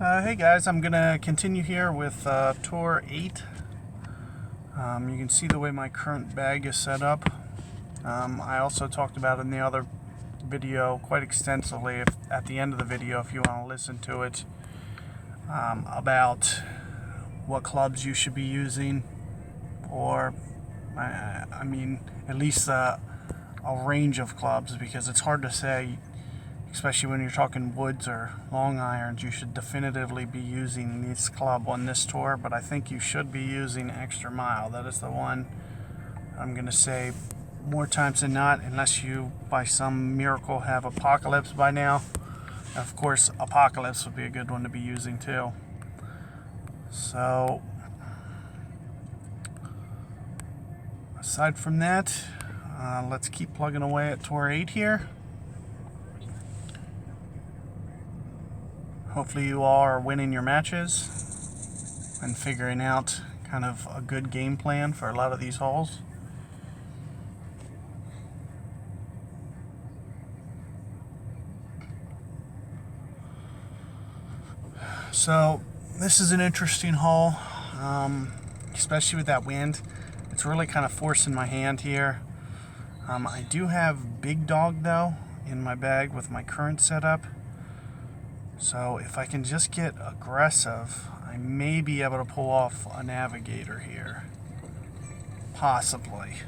Hey guys, I'm gonna continue here with Tour 8. You can see the way my current bag is set up. I also talked about in the other video quite extensively, at the end of the video if you want to listen to it, about what clubs you should be using, or I mean at least a range of clubs, because it's hard to say, especially when you're talking woods or long irons. You should definitively be using this club on this tour, but I think you should be using Extra Mile. That is the one I'm going to say more times than not, unless you by some miracle have Apocalypse by now. Of course, Apocalypse would be a good one to be using too. So aside from that, let's keep plugging away at Tour 8 here. Hopefully you all are winning your matches and figuring out kind of a good game plan for a lot of these holes. So this is an interesting hole, especially with that wind. It's really kind of forcing my hand here. I do have Big Dog though in my bag with my current setup. So if I can just get aggressive, I may be able to pull off a Navigator here. Possibly.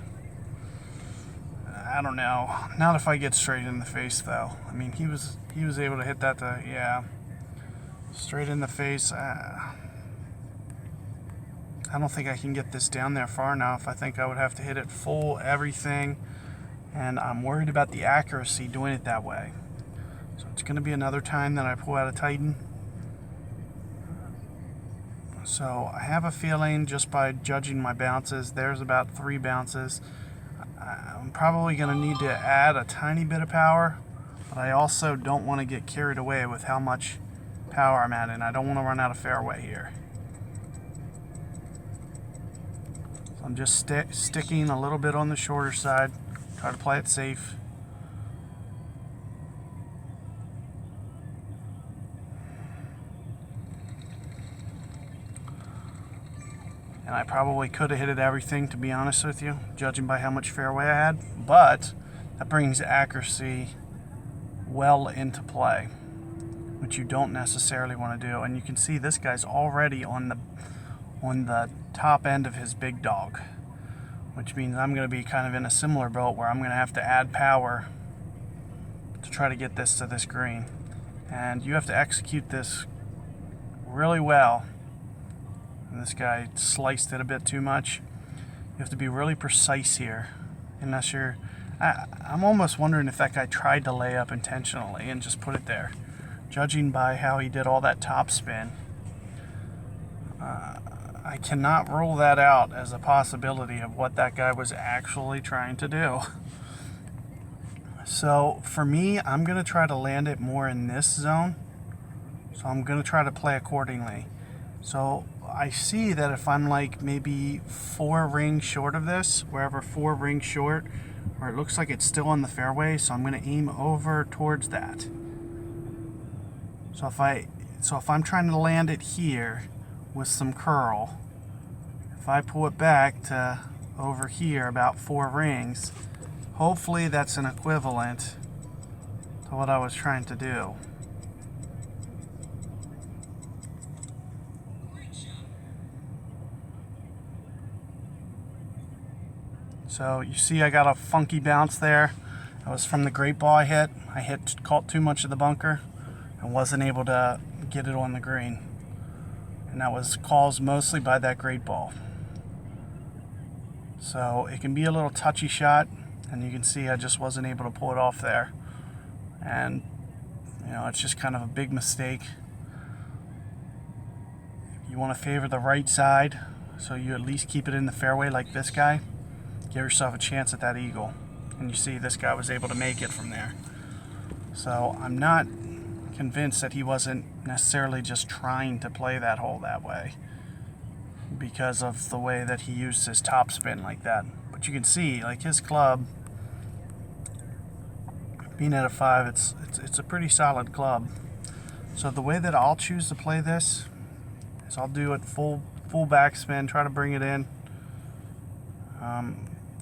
I don't know. Not if I get straight in the face though. I mean, he was able to hit that yeah. Straight in the face. I don't think I can get this down there far enough. I think I would have to hit it full everything, and I'm worried about the accuracy doing it that way. So it's going to be another time that I pull out a Titan. So I have a feeling, just by judging my bounces, there's about 3 bounces. I'm probably going to need to add a tiny bit of power, but I also don't want to get carried away with how much power I'm adding. I don't want to run out of fairway here. So I'm just sticking a little bit on the shorter side, try to play it safe. And I probably could have hit it everything, to be honest with you, judging by how much fairway I had. But that brings accuracy well into play, which you don't necessarily want to do. And you can see this guy's already on the top end of his Big Dog, which means I'm going to be kind of in a similar boat where I'm going to have to add power to try to get this to this green. And you have to execute this really well. And this guy sliced it a bit too much. You have to be really precise here, unless you're... I'm almost wondering if that guy tried to lay up intentionally and just put it there. Judging by how he did all that top spin, I cannot rule that out as a possibility of what that guy was actually trying to do. So for me, I'm going to try to land it more in this zone. So I'm going to try to play accordingly. So I see that if I'm like maybe 4 rings short of this, wherever 4 rings short, where it looks like it's still on the fairway, so I'm going to aim over towards that. So if I'm trying to land it here with some curl, if I pull it back to over here about 4 rings, hopefully that's an equivalent to what I was trying to do. So you see I got a funky bounce there. That was from the great ball I hit. Caught too much of the bunker and wasn't able to get it on the green. And that was caused mostly by that great ball. So it can be a little touchy shot, and you can see I just wasn't able to pull it off there. And you know, it's just kind of a big mistake. You want to favor the right side, so you at least keep it in the fairway like this guy. Give yourself a chance at that eagle. And you see this guy was able to make it from there. So I'm not convinced that he wasn't necessarily just trying to play that hole that way, because of the way that he used his top spin like that. But you can see, like, his club, being at a 5, it's a pretty solid club. So the way that I'll choose to play this is I'll do it full backspin, try to bring it in.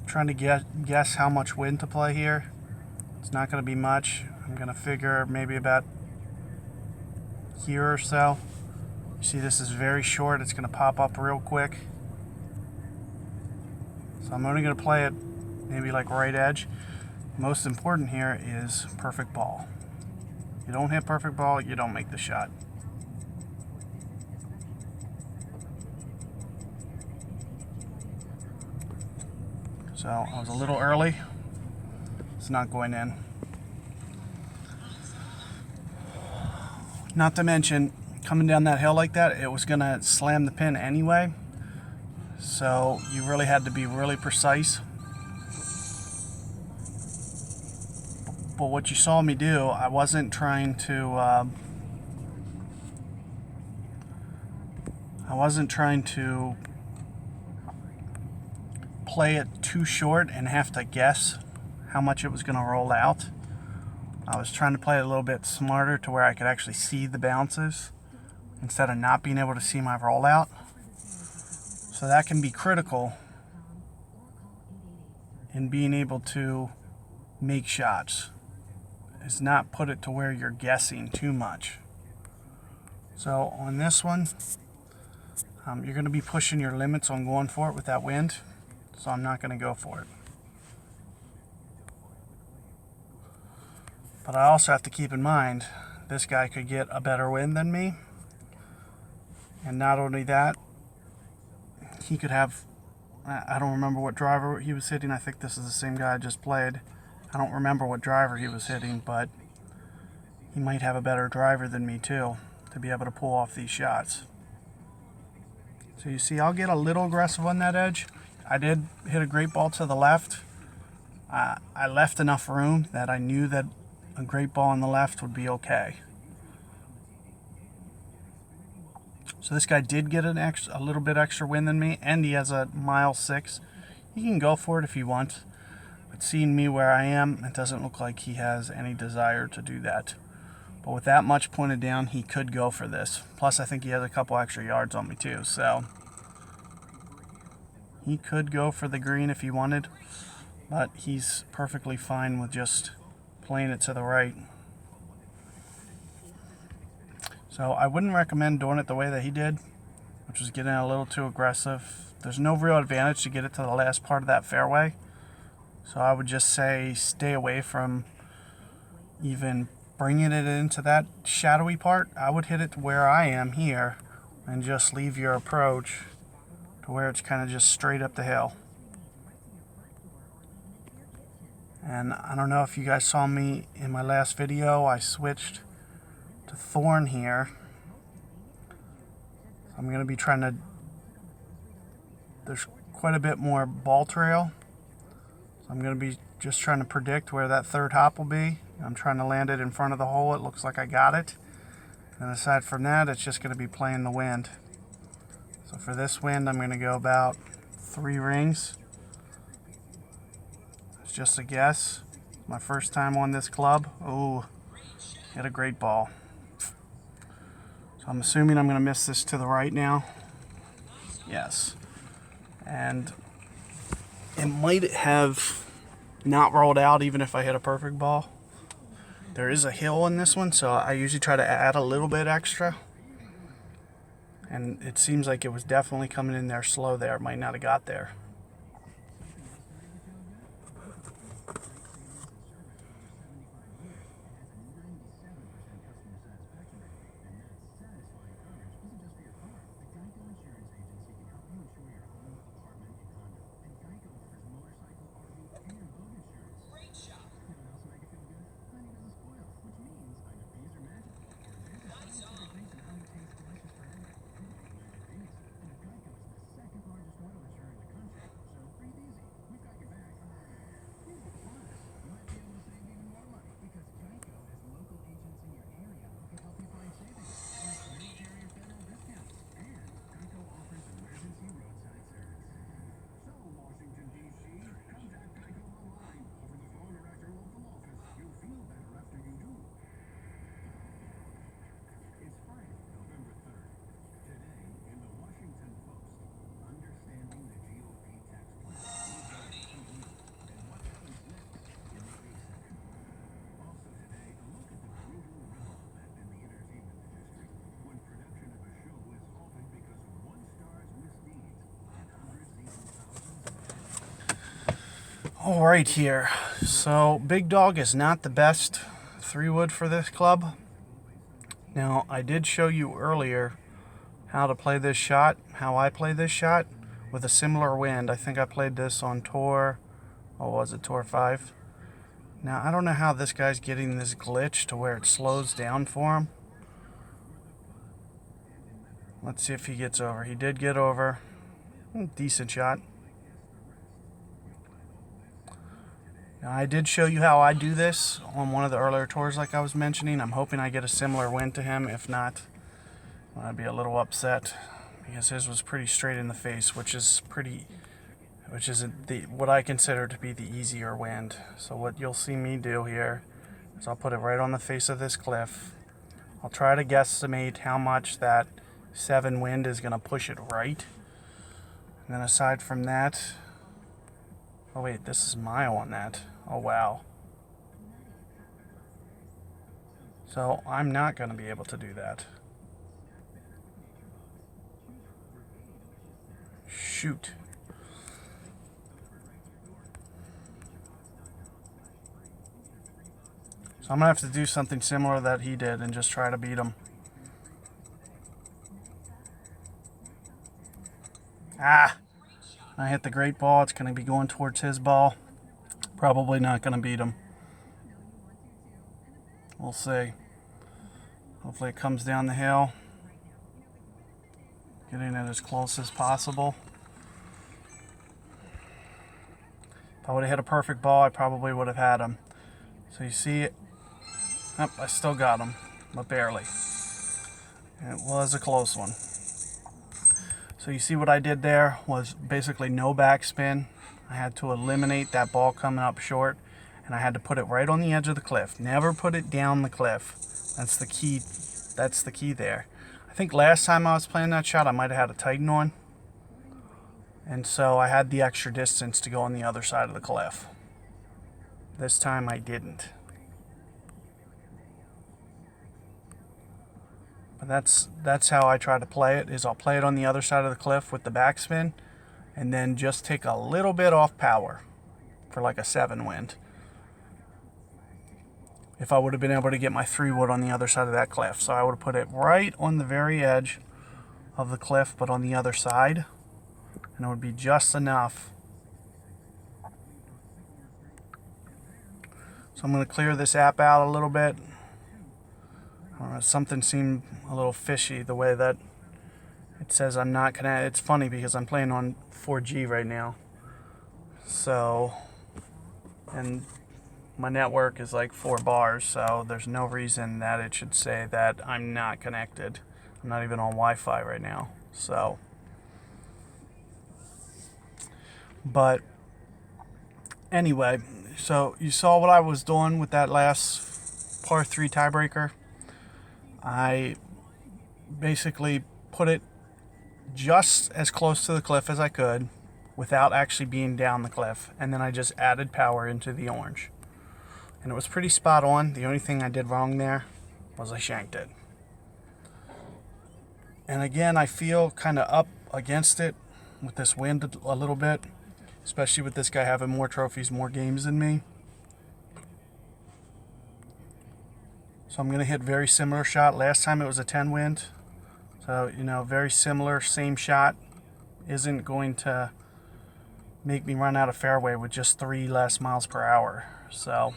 Trying to guess how much wind to play here. It's not going to be much. I'm going to figure maybe about here or so. You see this is very short. It's going to pop up real quick. So I'm only going to play it maybe like right edge. Most important here is perfect ball. You don't hit perfect ball, you don't make the shot. So I was a little early. It's not going in. Not to mention, coming down that hill like that, it was going to slam the pin anyway. So you really had to be really precise. But what you saw me do, I wasn't trying to play it too short and have to guess how much it was going to roll out. I was trying to play it a little bit smarter to where I could actually see the bounces instead of not being able to see my rollout. So that can be critical in being able to make shots, is not put it to where you're guessing too much. So on this one, you're going to be pushing your limits on going for it with that wind, so I'm not going to go for it. But I also have to keep in mind, this guy could get a better wind than me. And not only that, he could have, I don't remember what driver he was hitting. I think this is the same guy I just played. I don't remember what driver he was hitting, but he might have a better driver than me too, to be able to pull off these shots. So you see, I'll get a little aggressive on that edge. I did hit a great ball to the left. I left enough room that I knew that a great ball on the left would be okay. So this guy did get a little bit extra wind than me, and he has a 1.6 miles. You can go for it if you want, but seeing me where I am, it doesn't look like he has any desire to do that. But with that much pointed down, he could go for this. Plus, I think he has a couple extra yards on me too, so he could go for the green if he wanted, but he's perfectly fine with just playing it to the right. So I wouldn't recommend doing it the way that he did, which was getting a little too aggressive. There's no real advantage to get it to the last part of that fairway. So I would just say stay away from even bringing it into that shadowy part. I would hit it to where I am here and just leave your approach to where it's kind of just straight up the hill. And I don't know if you guys saw me in my last video, I switched to thorn here. I'm going to be trying to, there's quite a bit more ball trail. So I'm going to be just trying to predict where that third hop will be. I'm trying to land it in front of the hole. It looks like I got it. And aside from that, it's just going to be playing the wind. So for this wind, I'm going to go about 3 rings. It's just a guess. My first time on this club. Ooh, hit a great ball. So I'm assuming I'm going to miss this to the right now. Yes. And it might have not rolled out even if I hit a perfect ball. There is a hill in this one, so I usually try to add a little bit extra. And it seems like it was definitely coming in there slow there. It might not have got there. All right here. So Big Dog is not the best 3-wood for this club. Now, I did show you earlier how to play this shot, how I play this shot with a similar wind. I think I played this on tour, what was it, tour 5? Now, I don't know how this guy's getting this glitch to where it slows down for him. Let's see if he gets over. He did get over. Decent shot. Now, I did show you how I do this on one of the earlier tours like I was mentioning. I'm hoping I get a similar win to him. If not, I'd be a little upset because his was pretty straight in the face, which is what I consider to be the easier wind. So what you'll see me do here is I'll put it right on the face of this cliff. I'll try to guesstimate how much that 7 wind is going to push it right. And then aside from that, oh wait, this is mile on that. Oh wow. So I'm not going to be able to do that. Shoot. So I'm going to have to do something similar that he did and just try to beat him. Ah! I hit the great ball. It's going to be going towards his ball. Probably not going to beat him. We'll see. Hopefully it comes down the hill. Getting it as close as possible. If I would have hit a perfect ball, I probably would have had him. So you see it. Oh, I still got him, but barely. It was a close one. So you see what I did there was basically no backspin. I had to eliminate that ball coming up short, and I had to put it right on the edge of the cliff. Never put it down the cliff. That's the key. That's the key there. I think last time I was playing that shot, I might have had a Titan on. And so I had the extra distance to go on the other side of the cliff. This time I didn't. But that's how I try to play it, is I'll play it on the other side of the cliff with the backspin and then just take a little bit off power for like a 7 wind. If I would have been able to get my 3-wood on the other side of that cliff. So I would have put it right on the very edge of the cliff, but on the other side. And it would be just enough. So I'm going to clear this app out a little bit. Something seemed a little fishy the way that it says I'm not connected. It's funny because I'm playing on 4G right now. So, and my network is like 4 bars, so there's no reason that it should say that I'm not connected. I'm not even on Wi-Fi right now. So, but anyway, so you saw what I was doing with that last par 3 tiebreaker. I basically put it just as close to the cliff as I could without actually being down the cliff, and then I just added power into the orange, and it was pretty spot on. The only thing I did wrong there was I shanked it. And again, I feel kind of up against it with this wind a little bit, especially with this guy having more trophies, more games than me. So I'm going to hit very similar shot. Last time it was a 10 wind. So, you know, very similar, same shot isn't going to make me run out of fairway with just 3 less miles per hour. So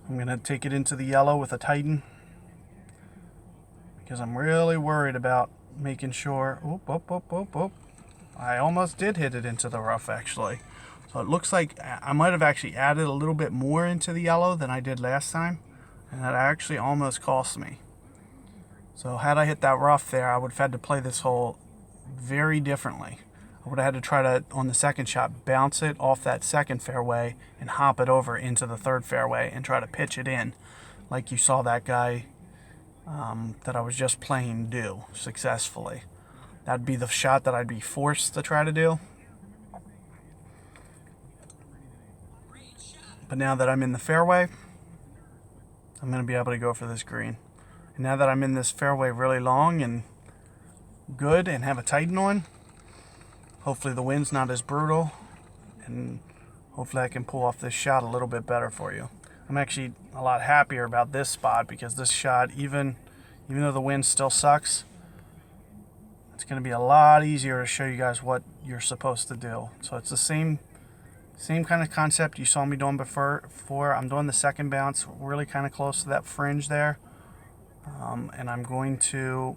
I'm going to take it into the yellow with a Titan because I'm really worried about making sure. I almost did hit it into the rough, actually. So it looks like I might have actually added a little bit more into the yellow than I did last time, and that actually almost cost me. So had I hit that rough there, I would have had to play this hole very differently. I would have had to try to, on the second shot, bounce it off that second fairway and hop it over into the third fairway and try to pitch it in, like you saw that guy that I was just playing do successfully. That'd be the shot that I'd be forced to try to do. But now that I'm in the fairway, I'm going to be able to go for this green. And now that I'm in this fairway really long and good and have a Titan on, hopefully the wind's not as brutal and hopefully I can pull off this shot a little bit better for you. I'm actually a lot happier about this spot because this shot, even though the wind still sucks, it's going to be a lot easier to show you guys what you're supposed to do. So it's the same kind of concept you saw me doing before. I'm doing the second bounce really kind of close to that fringe there. And I'm going to,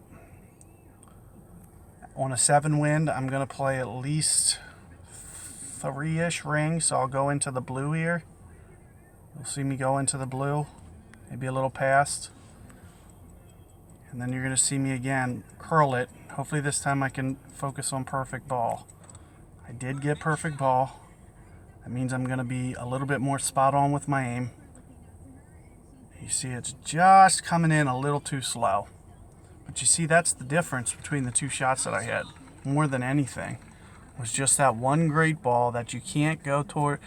on a 7 wind, I'm going to play at least 3-ish rings. So I'll go into the blue here. You'll see me go into the blue, maybe a little past. And then you're going to see me again curl it. Hopefully this time I can focus on perfect ball. I did get perfect ball. That means I'm going to be a little bit more spot on with my aim. You see it's just coming in a little too slow. But you see that's the difference between the two shots that I hit. More than anything was just that one great ball that you can't go toward.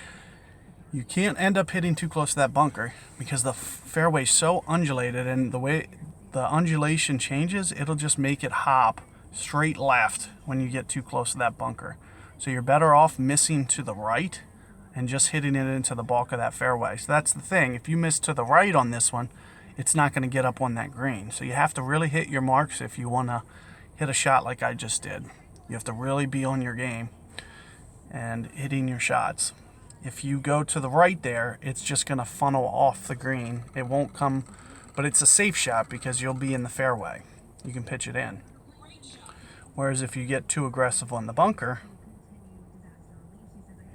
You can't end up hitting too close to that bunker because the fairway's so undulated, and the way the undulation changes, it'll just make it hop straight left when you get too close to that bunker. So you're better off missing to the right and just hitting it into the bulk of that fairway. So that's the thing. If you miss to the right on this one, it's not going to get up on that green. So you have to really hit your marks if you want to hit a shot like I just did. You have to really be on your game and hitting your shots. If you go to the right there, it's just going to funnel off the green. It won't come, but it's a safe shot because you'll be in the fairway. You can pitch it in. Whereas if you get too aggressive on the bunker,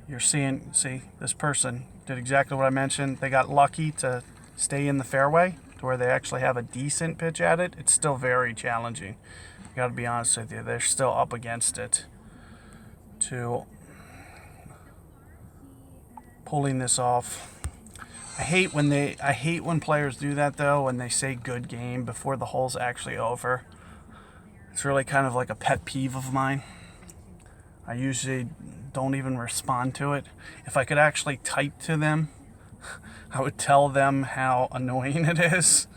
you're seeing, see, this person did exactly what I mentioned. They got lucky to stay in the fairway to where they actually have a decent pitch at it. It's still very challenging. I got to be honest with you. They're still up against it to pulling this off. I hate when players do that though, when they say good game before the hole's actually over. It's really kind of like a pet peeve of mine. I usually don't even respond to it. If I could actually type to them, I would tell them how annoying it is,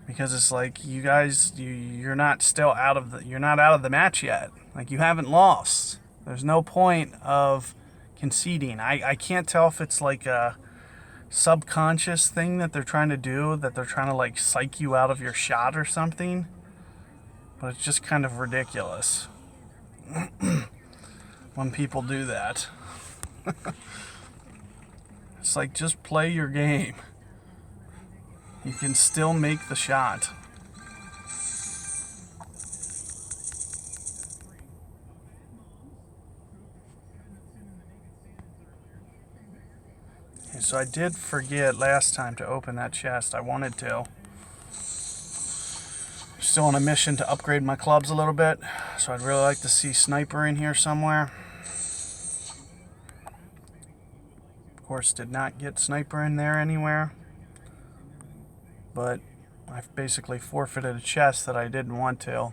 because it's like, you guys, you're not out of the match yet. Like, you haven't lost. There's no point of conceding. I can't tell if it's like a subconscious thing that they're trying to do, that they're trying to like psych you out of your shot or something, but it's just kind of ridiculous when people do that. It's like, just play your game. You can still make the shot. Okay, so I did forget last time to open that chest. I wanted to. Still on a mission to upgrade my clubs a little bit, so I'd really like to see Sniper in here somewhere. Of course, did not get Sniper in there anywhere, but I've basically forfeited a chest that I didn't want to.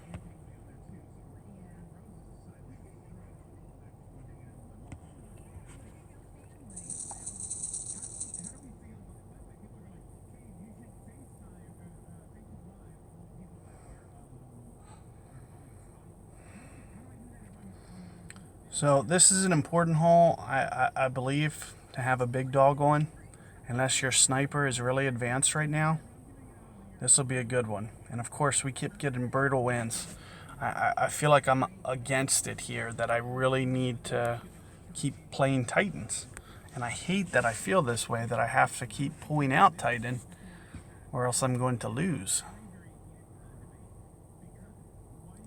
So this is an important hole, I believe, to have a big dog on. Unless your Sniper is really advanced right now, this will be a good one. And of course, we keep getting brutal wins. I feel like I'm against it here, that I really need to keep playing Titans. And I hate that I feel this way, that I have to keep pulling out Titan, or else I'm going to lose.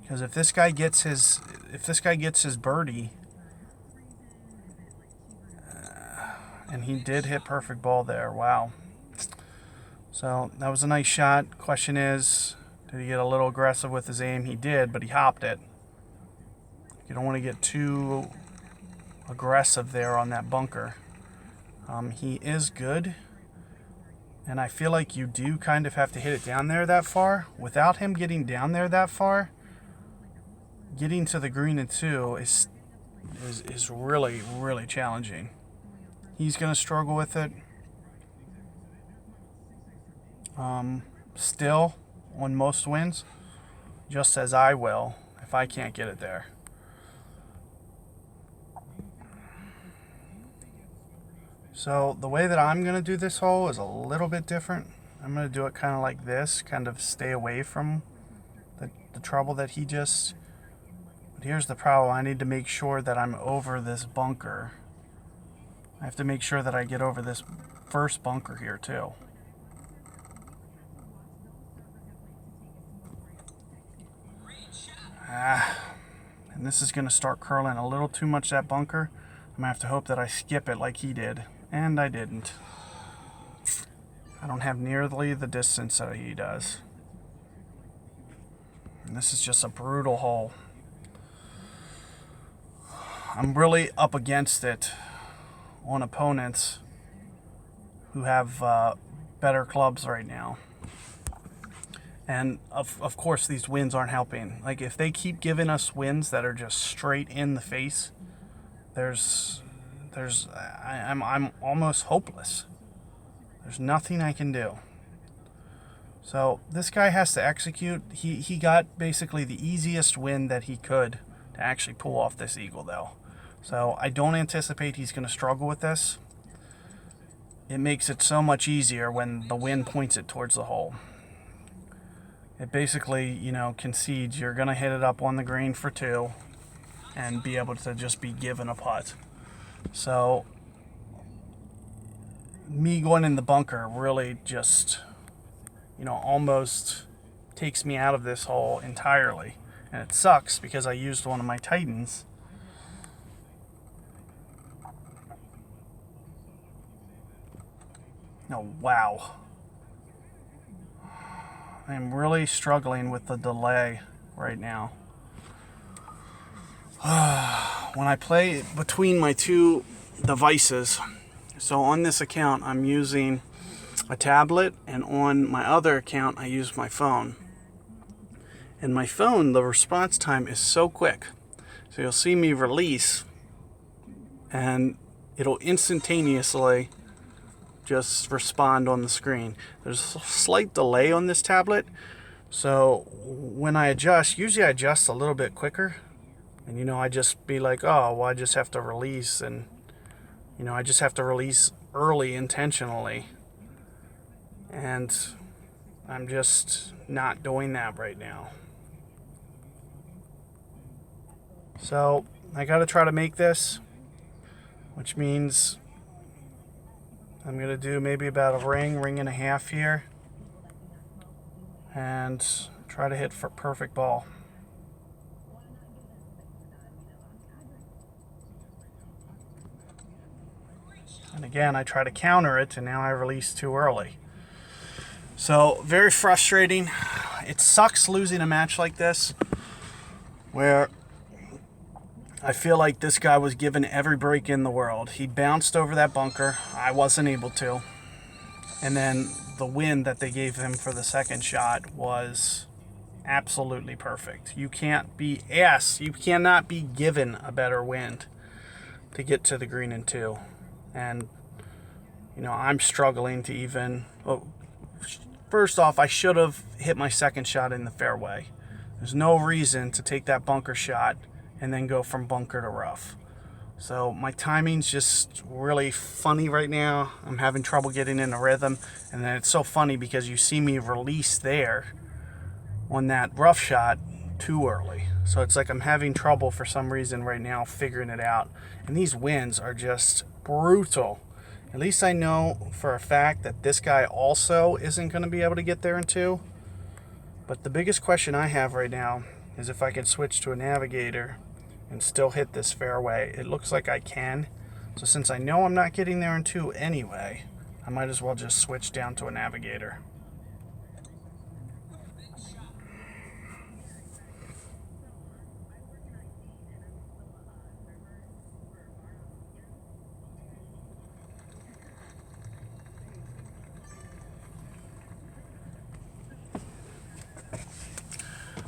Because if this guy gets his birdie, and he did hit perfect ball there. Wow. So that was a nice shot. Question is, did he get a little aggressive with his aim? He did, but he hopped it. You don't want to get too aggressive there on that bunker. He is good, and I feel like you do kind of have to hit it down there that far. Without him getting down there that far, getting to the green in 2 is really, really challenging. He's going to struggle with it. Still, on most wins, just as I will if I can't get it there. So the way that I'm going to do this hole is a little bit different. I'm going to do it kind of like this, kind of stay away from the trouble that he just... But here's the problem. I need to make sure that I'm over this bunker. I have to make sure that I get over this first bunker here too. And this is going to start curling a little too much, that bunker. I'm going to have to hope that I skip it like he did. And I didn't. I don't have nearly the distance that he does. And this is just a brutal hole. I'm really up against it on opponents who have better clubs right now. And of course these wins aren't helping. Like if they keep giving us wins that are just straight in the face, I'm almost hopeless. There's nothing I can do. So this guy has to execute. He got basically the easiest win that he could to actually pull off this eagle though. So I don't anticipate he's going to struggle with this. It makes it so much easier when the wind points it towards the hole. It basically, you know, concedes you're going to hit it up on the green for 2 and be able to just be given a putt. So me going in the bunker really just, you know, almost takes me out of this hole entirely. And it sucks because I used one of my Titans. Oh, wow. I'm really struggling with the delay right now. When I play between my two devices, so on this account I'm using a tablet, and on my other account I use my phone. And my phone, the response time is so quick. So you'll see me release and it'll instantaneously just respond on the screen. There's a slight delay on this tablet, so when I adjust, usually I adjust a little bit quicker, and you know, I just be like, oh well, I just have to release, and you know, I just have to release early intentionally, and I'm just not doing that right now. So I got to try to make this, which means I'm going to do maybe about a ring and a half here, and try to hit for perfect ball. And again, I try to counter it, and now I release too early. So very frustrating. It sucks losing a match like this, where I feel like this guy was given every break in the world. He bounced over that bunker. I wasn't able to. And then the wind that they gave him for the second shot was absolutely perfect. You can't be asked, you cannot be given a better wind to get to the green in 2. And, you know, I'm struggling to even... Oh, first off, I should have hit my second shot in the fairway. There's no reason to take that bunker shot and then go from bunker to rough. So my timing's just really funny right now. I'm having trouble getting in the rhythm. And then it's so funny because you see me release there on that rough shot too early. So it's like I'm having trouble for some reason right now figuring it out. And these winds are just brutal. At least I know for a fact that this guy also isn't going to be able to get there in 2. But the biggest question I have right now is if I can switch to a navigator and still hit this fairway. It looks like I can. So since I know I'm not getting there in 2 anyway, I might as well just switch down to a navigator.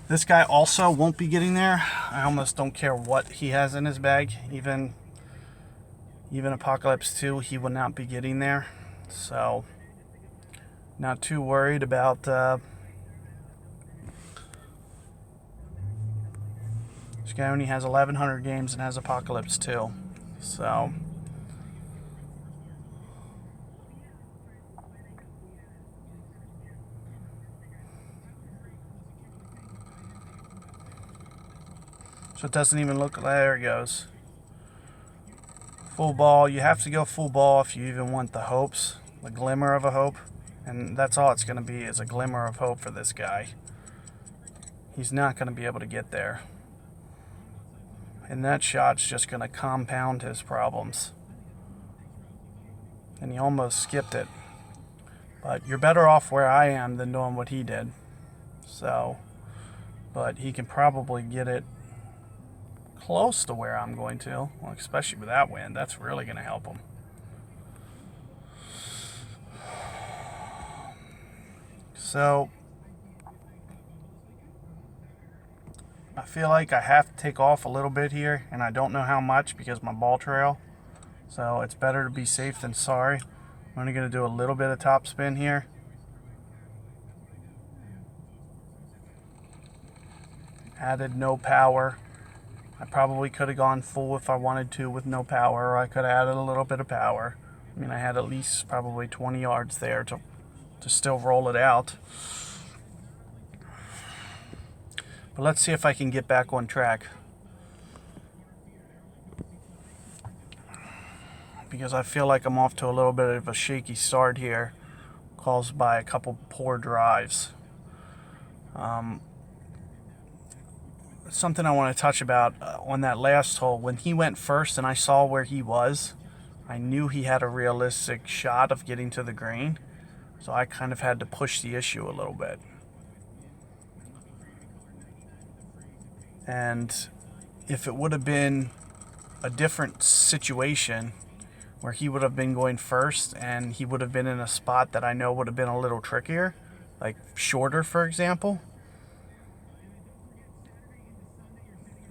This guy also won't be getting there. I almost don't care what he has in his bag. Even Apocalypse 2, he will not be getting there. So, not too worried about this guy only has 1,100 games and has Apocalypse 2. So, So it doesn't even look, there it goes. Full ball. You have to go full ball if you even want the hopes, the glimmer of a hope. And that's all it's going to be, is a glimmer of hope for this guy. He's not going to be able to get there. And that shot's just going to compound his problems. And he almost skipped it. But you're better off where I am than doing what he did. So, but he can probably get it close to where I'm going to. Well, especially with that wind, that's really going to help him. So, I feel like I have to take off a little bit here, and I don't know how much because my ball trail. So it's better to be safe than sorry. I'm only going to do a little bit of top spin here. Added no power. I probably could have gone full if I wanted to with no power, or I could have added a little bit of power. I mean, I had at least probably 20 yards there to still roll it out. But let's see if I can get back on track. Because I feel like I'm off to a little bit of a shaky start here, caused by a couple poor drives. Something I want to touch about on that last hole, when he went first and I saw where he was, I knew he had a realistic shot of getting to the green, so I kind of had to push the issue a little bit. And if it would have been a different situation where he would have been going first and he would have been in a spot that I know would have been a little trickier, like shorter, for example,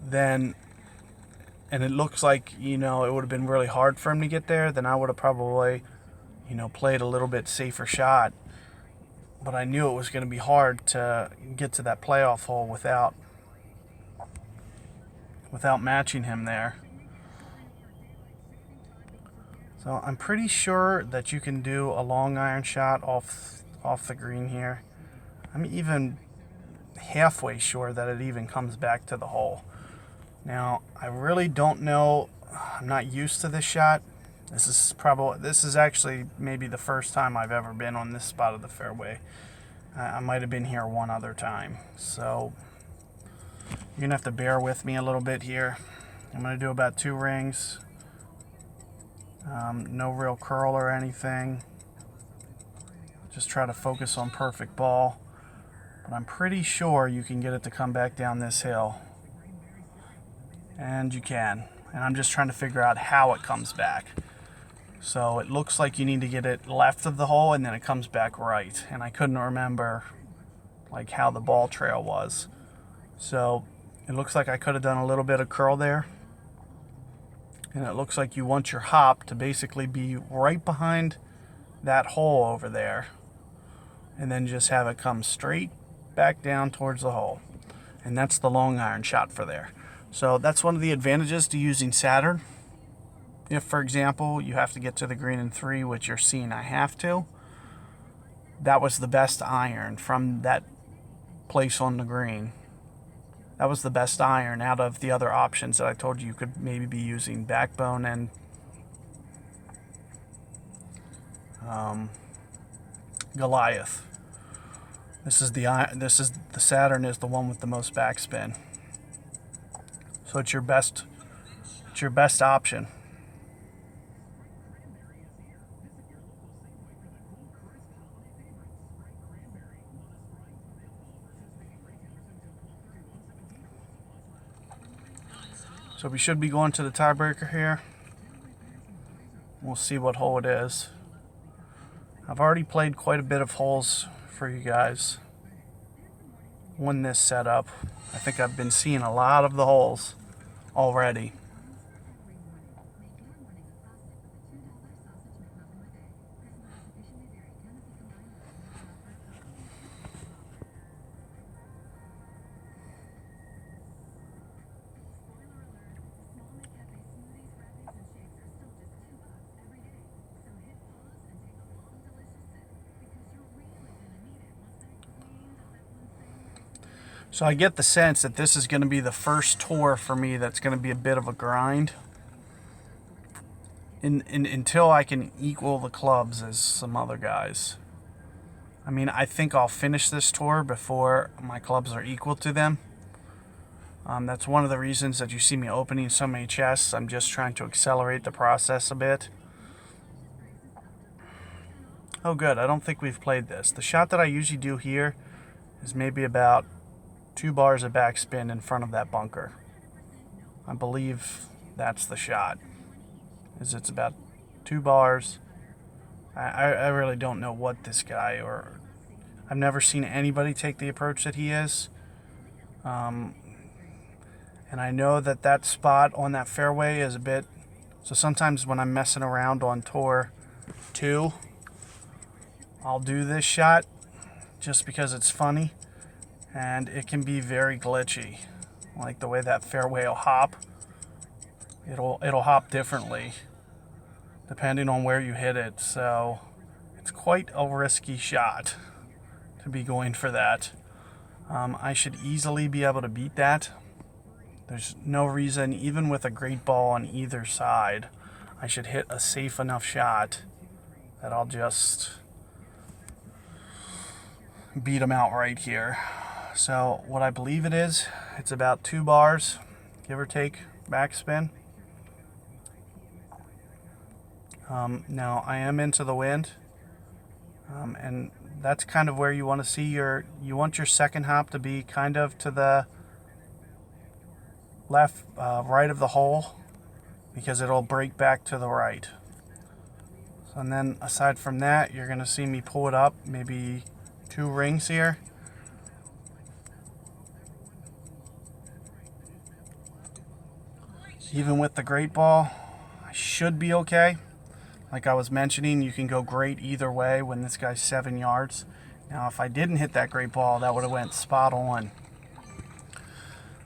then, and it looks like, you know, it would have been really hard for him to get there, then I would have probably, you know, played a little bit safer shot. But I knew it was going to be hard to get to that playoff hole without matching him there. So I'm pretty sure that you can do a long iron shot off the green here. I'm even halfway sure that it even comes back to the hole. Now, I really don't know. I'm not used to this shot. This is actually maybe the first time I've ever been on this spot of the fairway. I might have been here one other time. So you're going to have to bear with me a little bit here. I'm going to do about 2 rings. No real curl or anything. Just try to focus on perfect ball. But I'm pretty sure you can get it to come back down this hill. And you can. And I'm just trying to figure out how it comes back. So it looks like you need to get it left of the hole and then it comes back right. And I couldn't remember like how the ball trail was. So it looks like I could have done a little bit of curl there. And it looks like you want your hop to basically be right behind that hole over there. And then just have it come straight back down towards the hole. And that's the long iron shot for there. So that's one of the advantages to using Saturn. If, for example, you have to get to the green in 3, which you're seeing I have to, that was the best iron from that place on the green. That was the best iron out of the other options that I told you could maybe be using, backbone and Goliath. This is the Saturn is the one with the most backspin. So it's your best option. So we should be going to the tiebreaker here. We'll see what hole it is. I've already played quite a bit of holes for you guys on this setup. I think I've been seeing a lot of the holes already. So I get the sense that this is going to be the first tour for me that's going to be a bit of a grind. Until I can equal the clubs as some other guys. I mean, I think I'll finish this tour before my clubs are equal to them. That's one of the reasons that you see me opening so many chests. I'm just trying to accelerate the process a bit. Oh good, I don't think we've played this. The shot that I usually do here is maybe about 2 bars of backspin in front of that bunker. I believe that's the shot. It's about 2 bars. I really don't know what this guy, or I've never seen anybody take the approach that he is. And I know that that spot on that fairway is a bit, so sometimes when I'm messing around on tour 2, I'll do this shot just because it's funny, and it can be very glitchy. Like the way that fairway will hop. It'll hop differently depending on where you hit it, so it's quite a risky shot to be going for that. I should easily be able to beat that. There's no reason, even with a great ball on either side, I should hit a safe enough shot that I'll just beat them out right here. So what I believe it is, it's about 2 bars, give or take, backspin. Now I am into the wind, and that's kind of where you want to see you want your second hop to be kind of to the left, right of the hole, because it'll break back to the right. So, and then aside from that, you're going to see me pull it up maybe 2 rings here. Even with the great ball, I should be okay. Like I was mentioning, you can go great either way when this guy's 7 yards. Now, if I didn't hit that great ball, that would have went spot on.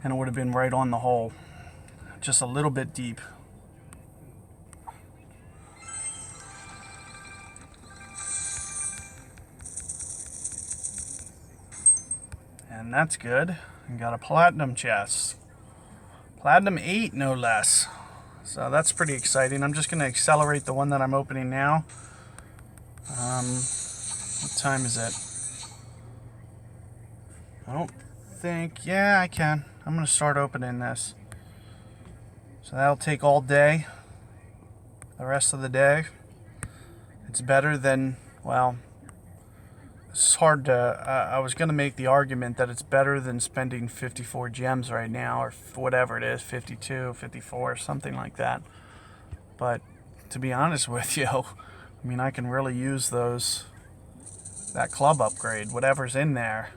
And it would have been right on the hole. Just a little bit deep. And that's good. I got a platinum chest. Platinum 8, no less. So that's pretty exciting. I'm just going to accelerate the one that I'm opening now. What time is it? I don't think... Yeah, I can. I'm going to start opening this. So that'll take all day. The rest of the day. It's better than... Well, it's hard to... I was going to make the argument that it's better than spending 54 gems right now, or whatever it is, 52, 54, something like that. But to be honest with you, I mean, I can really use that club upgrade. Whatever's in there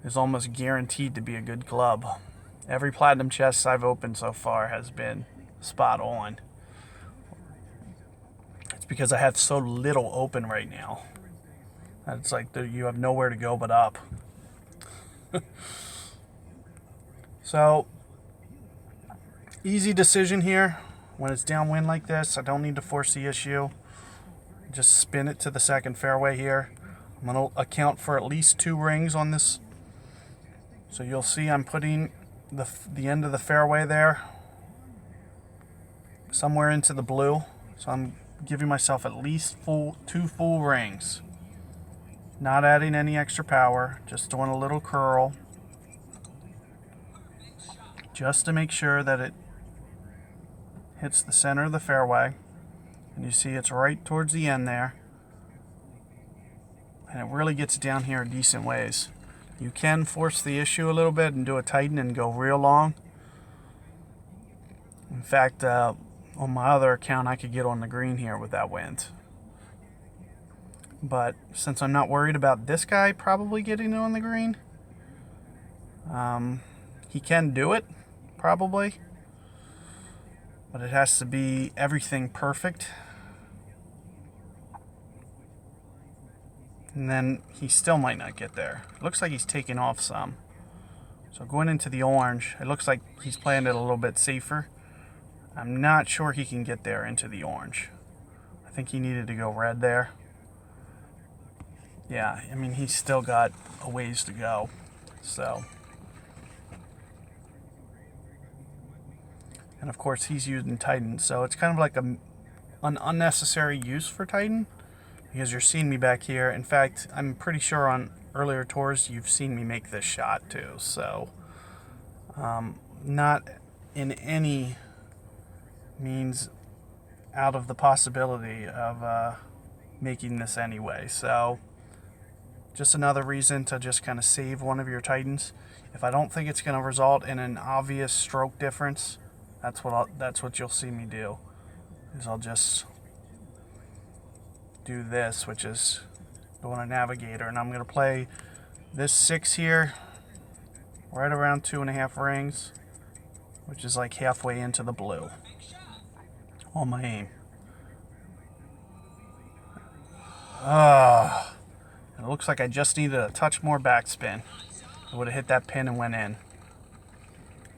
is almost guaranteed to be a good club. Every platinum chest I've opened so far has been spot on. It's because I have so little open right now. It's like you have nowhere to go but up. So, easy decision here. When it's downwind like this, I don't need to force the issue. Just spin it to the second fairway here. I'm going to account for at least 2 rings on this. So you'll see I'm putting the end of the fairway there somewhere into the blue. So I'm giving myself at least 2 full rings. Not adding any extra power, just doing a little curl. Just to make sure that it hits the center of the fairway. And you see it's right towards the end there. And it really gets down here in decent ways. You can force the issue a little bit and do a tighten and go real long. In fact, on my other account, I could get on the green here with that wind. But since I'm not worried about this guy probably getting on the green, he can do it, probably. But it has to be everything perfect. And then he still might not get there. It looks like he's taking off some. So going into the orange, it looks like he's playing it a little bit safer. I'm not sure he can get there into the orange. I think he needed to go red there. Yeah, I mean, he's still got a ways to go. So And of course he's using Titan, so it's kind of like an unnecessary use for Titan, because you're seeing me back here. In fact, I'm pretty sure on earlier tours you've seen me make this shot too, so not in any means out of the possibility of making this anyway. So just another reason to just kind of save one of your Titans. If I don't think it's going to result in an obvious stroke difference, that's what you'll see me do. Is I'll just do this, which is go on a navigator, and I'm going to play this 6 here right around 2.5 rings, which is like halfway into the blue on my aim. It looks like I just needed a touch more backspin. I would have hit that pin and went in.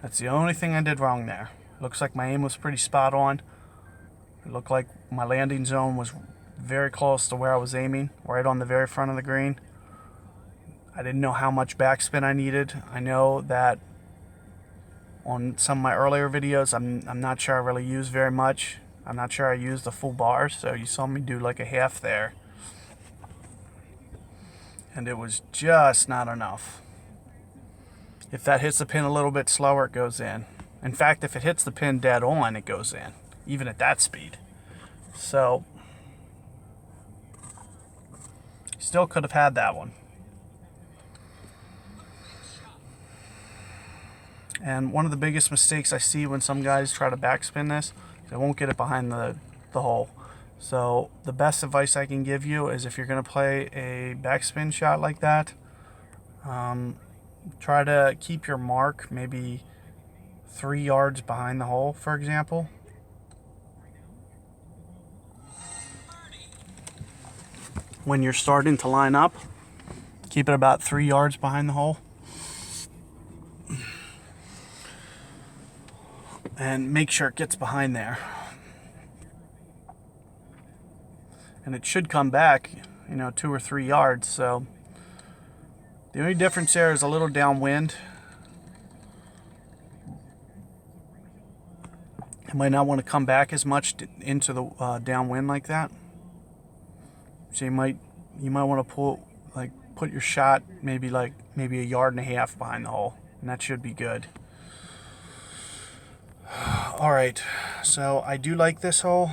That's the only thing I did wrong there. Looks like my aim was pretty spot on. It looked like my landing zone was very close to where I was aiming, right on the very front of the green. I didn't know how much backspin I needed. I know that on some of my earlier videos, I'm not sure I really used very much. I'm not sure I used the full bar, so you saw me do like a half there. And it was just not enough. If that hits the pin a little bit slower, it goes in. In fact, if it hits the pin dead on, it goes in, even at that speed. So, still could have had that one. And one of the biggest mistakes I see when some guys try to backspin this, they won't get it behind the hole. So the best advice I can give you is if you're going to play a backspin shot like that, try to keep your mark maybe 3 yards behind the hole, for example. When you're starting to line up, keep it about 3 yards behind the hole. And make sure it gets behind there. And it should come back, 2 or 3 yards. So the only difference there is a little downwind. You might not want to come back as much into the downwind like that. So you might want to put your shot maybe a 1.5 yards behind the hole, and that should be good. All right, so I do like this hole.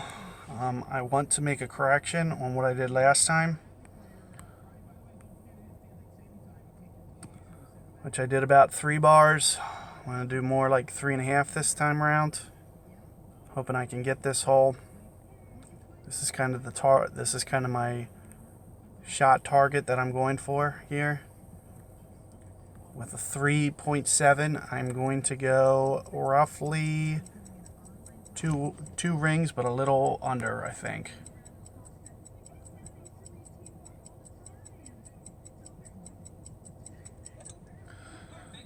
I want to make a correction on what I did last time, which I did about 3 bars. I'm going to do more like 3.5 this time around. Hoping I can get this hole. This is kind of my shot target that I'm going for here. With a 3.7, I'm going to go roughly two rings, but a little under, I think.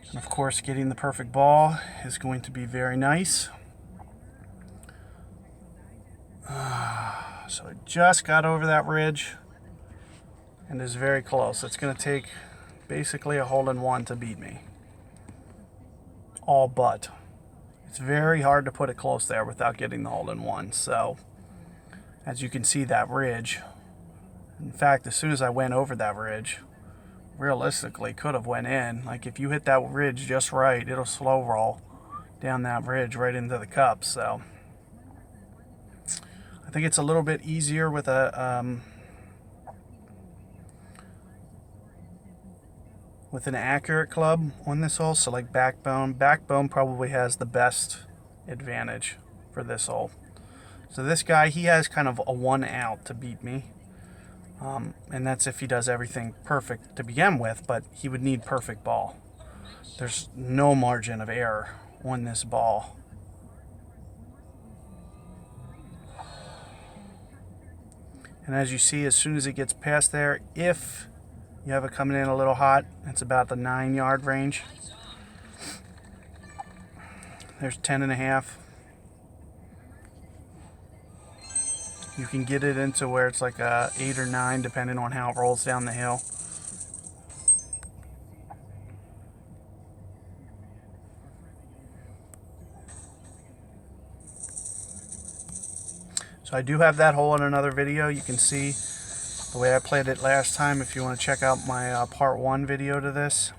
And of course, getting the perfect ball is going to be very nice. So I just got over that ridge and is very close. It's going to take basically a hole-in-one to beat me. All but. It's very hard to put it close there without getting the hole-in-one. So, as you can see, that ridge. In fact, as soon as I went over that ridge, realistically could have went in. Like if you hit that ridge just right, it'll slow roll down that ridge right into the cup. So, I think it's a little bit easier with an accurate club on this hole. So like backbone probably has the best advantage for this hole. So this guy, he has kind of a 1 out to beat me. And that's if he does everything perfect to begin with, but he would need perfect ball. There's no margin of error on this ball. And as you see, as soon as it gets past there, if you have it coming in a little hot, it's about the 9-yard range. There's 10.5. You can get it into where it's like a 8 or 9, depending on how it rolls down the hill. So I do have that hole in another video. You can see the way I played it last time if you want to check out my part 1 video to this.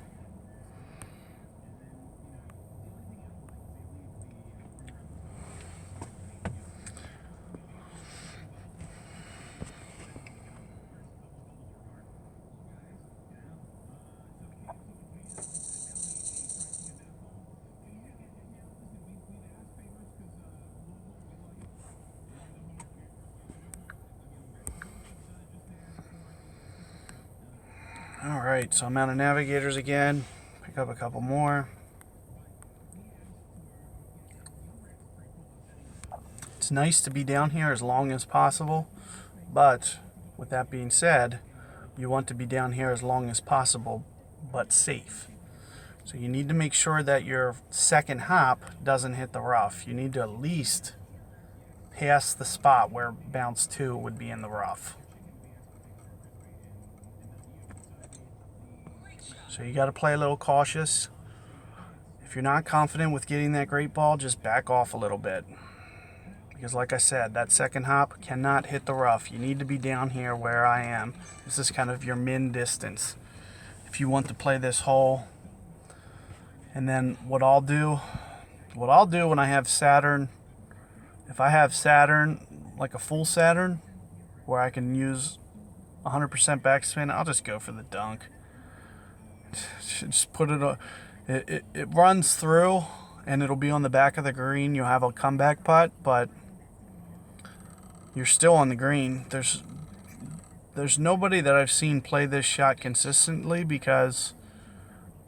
Alright, so I'm out of navigators again. Pick up a couple more. It's nice to be down here as long as possible, but with that being said, you want to be down here as long as possible, but safe. So you need to make sure that your second hop doesn't hit the rough. You need to at least pass the spot where bounce 2 would be in the rough. So you got to play a little cautious. If you're not confident with getting that great ball, just back off a little bit. Because like I said, that second hop cannot hit the rough. You need to be down here where I am. This is kind of your min distance if you want to play this hole. And then what I'll do when I have Saturn, if I have Saturn, like a full Saturn, where I can use 100% backspin, I'll just go for the dunk. Just put it, it runs through and it'll be on the back of the green. You'll have a comeback putt, but you're still on the green. There's nobody that I've seen play this shot consistently because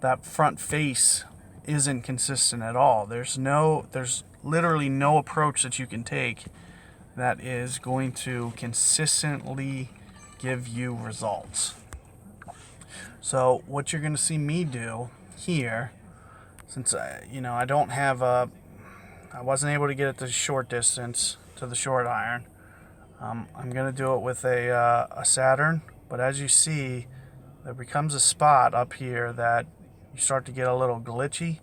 that front face isn't consistent at all. There's literally no approach that you can take that is going to consistently give you results. So what you're going to see me do here, since I don't have I wasn't able to get it to short distance to the short iron. I'm going to do it with a Saturn, but as you see, there becomes a spot up here that you start to get a little glitchy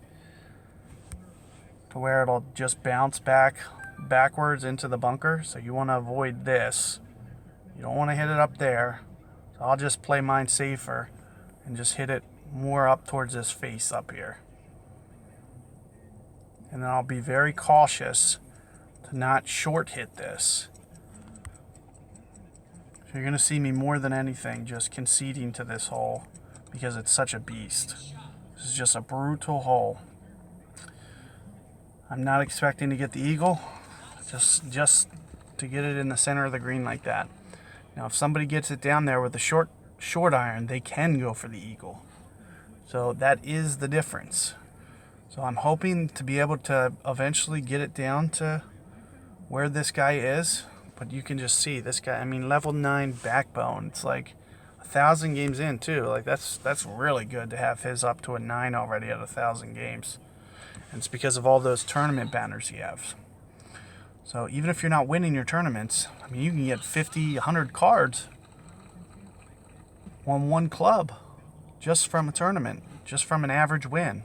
to where it'll just bounce backwards into the bunker. So you want to avoid this. You don't want to hit it up there. So I'll just play mine safer and just hit it more up towards this face up here. And then I'll be very cautious to not short hit this. So you're going to see me more than anything just conceding to this hole because it's such a beast. This is just a brutal hole. I'm not expecting to get the eagle, just to get it in the center of the green like that. Now if somebody gets it down there with a short iron, they can go for the eagle. So that is the difference. So I'm hoping to be able to eventually get it down to where this guy is. But you can just see this guy, I mean, level 9 backbone. It's like 1,000 games in too. Like that's really good to have his up to a 9 already at 1,000 games. And it's because of all those tournament banners he has. So even if you're not winning your tournaments, I mean, you can get 50, 100 cards on one club just from a tournament, just from an average win.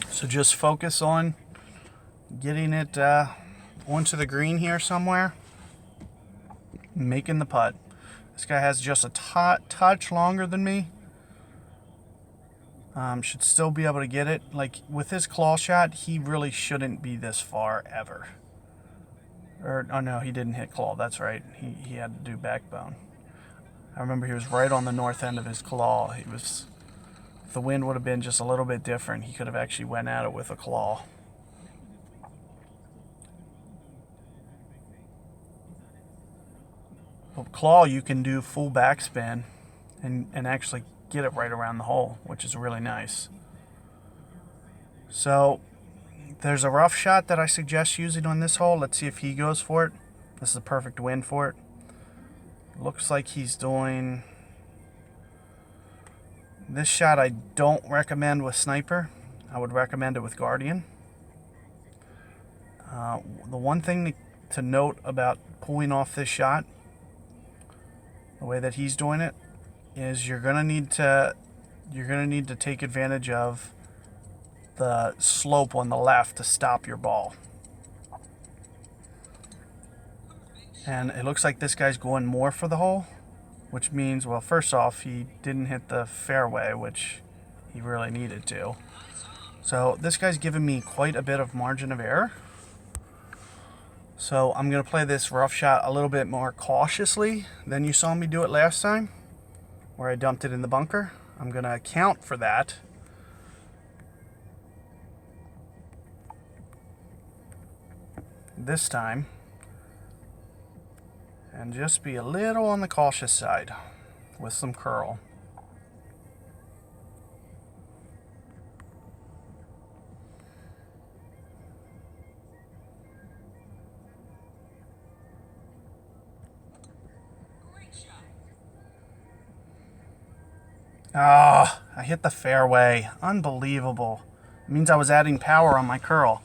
So just focus on getting it onto the green here somewhere, making the putt. This guy has just a touch longer than me. Should still be able to get it. Like with his claw shot, he really shouldn't be this far ever. Or, oh no, he didn't hit claw. That's right. He had to do backbone. I remember he was right on the north end of his claw. He was. If the wind would have been just a little bit different, he could have actually went at it with a claw. With claw, you can do full backspin and actually get it right around the hole, which is really nice. So there's a rough shot that I suggest using on this hole. Let's see if he goes for it. This is a perfect win for it. Looks like he's doing... This shot I don't recommend with Sniper. I would recommend it with Guardian. The one thing to note about pulling off this shot, the way that he's doing it, is you're gonna need to take advantage of the slope on the left to stop your ball. And it looks like this guy's going more for the hole, which means, well, first off, he didn't hit the fairway, which he really needed to. So this guy's giving me quite a bit of margin of error. So I'm going to play this rough shot a little bit more cautiously than you saw me do it last time, where I dumped it in the bunker. I'm going to account for that. This time, and just be a little on the cautious side with some curl. Ah, I hit the fairway. Unbelievable. It means I was adding power on my curl.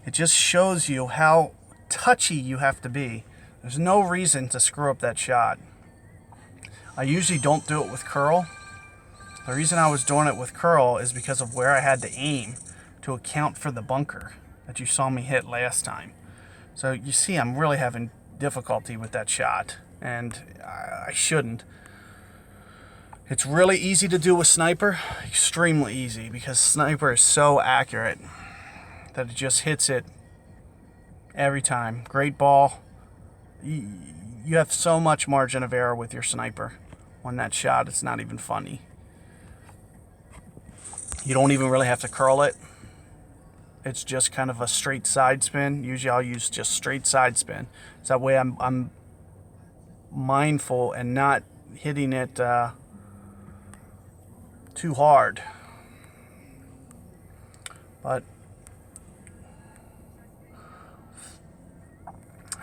It just shows you how touchy you have to be. There's no reason to screw up that shot. I usually don't do it with curl. The reason I was doing it with curl is because of where I had to aim to account for the bunker that you saw me hit last time. So you see, I'm really having difficulty with that shot, and I shouldn't. It's really easy to do with sniper, extremely easy, because sniper is so accurate that it just hits it every time. Great ball. You have so much margin of error with your sniper on that shot, it's not even funny. You don't even really have to curl it. It's just kind of a straight side spin. Usually I'll use just straight side spin. So that way I'm mindful and not hitting it too hard. But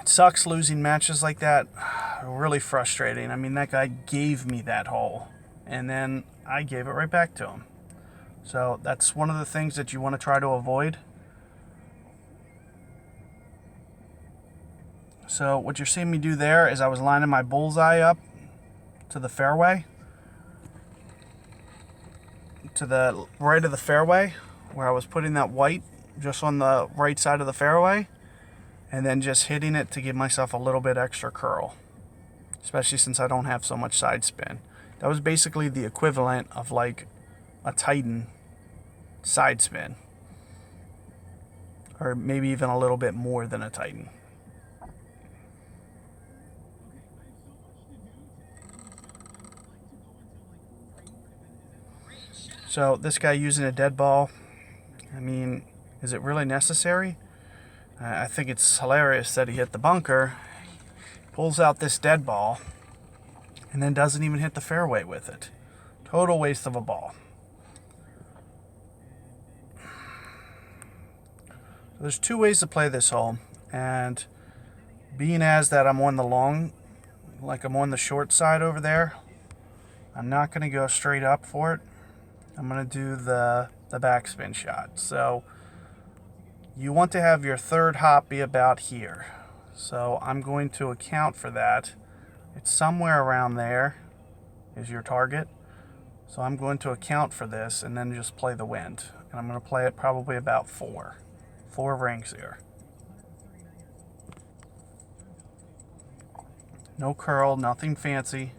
it sucks losing matches like that. Really frustrating. I mean, that guy gave me that hole, and then I gave it right back to him. So that's one of the things that you want to try to avoid. So what you're seeing me do there is I was lining my bullseye up to the fairway, to the right of the fairway, where I was putting that white just on the right side of the fairway, and then just hitting it to give myself a little bit extra curl, especially since I don't have so much side spin. That was basically the equivalent of like a Titan side spin, or maybe even a little bit more than a Titan. So this guy using a dead ball, I mean, is it really necessary? I think it's hilarious that he hit the bunker, pulls out this dead ball, and then doesn't even hit the fairway with it. Total waste of a ball. So there's two ways to play this hole, and being as that I'm on the long, like I'm on the short side over there, I'm not going to go straight up for it. I'm going to do the backspin shot. So you want to have your third hop be about here. So I'm going to account for that. It's somewhere around there is your target. So I'm going to account for this and then just play the wind. And I'm going to play it probably about 4 rings here. No curl, nothing fancy.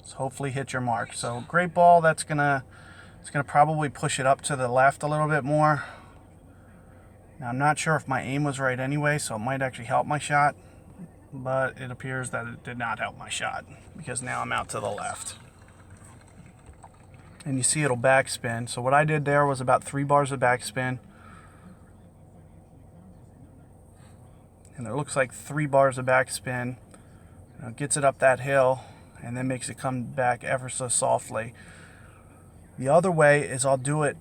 Just hopefully hit your mark. So great ball. It's gonna probably push it up to the left a little bit more. Now I'm not sure if my aim was right anyway, so it might actually help my shot, but it appears that it did not help my shot because now I'm out to the left. And you see it'll backspin. So what I did there was about 3 bars of backspin. And it looks like 3 bars of backspin. Gets it up that hill and then makes it come back ever so softly. The other way is I'll do it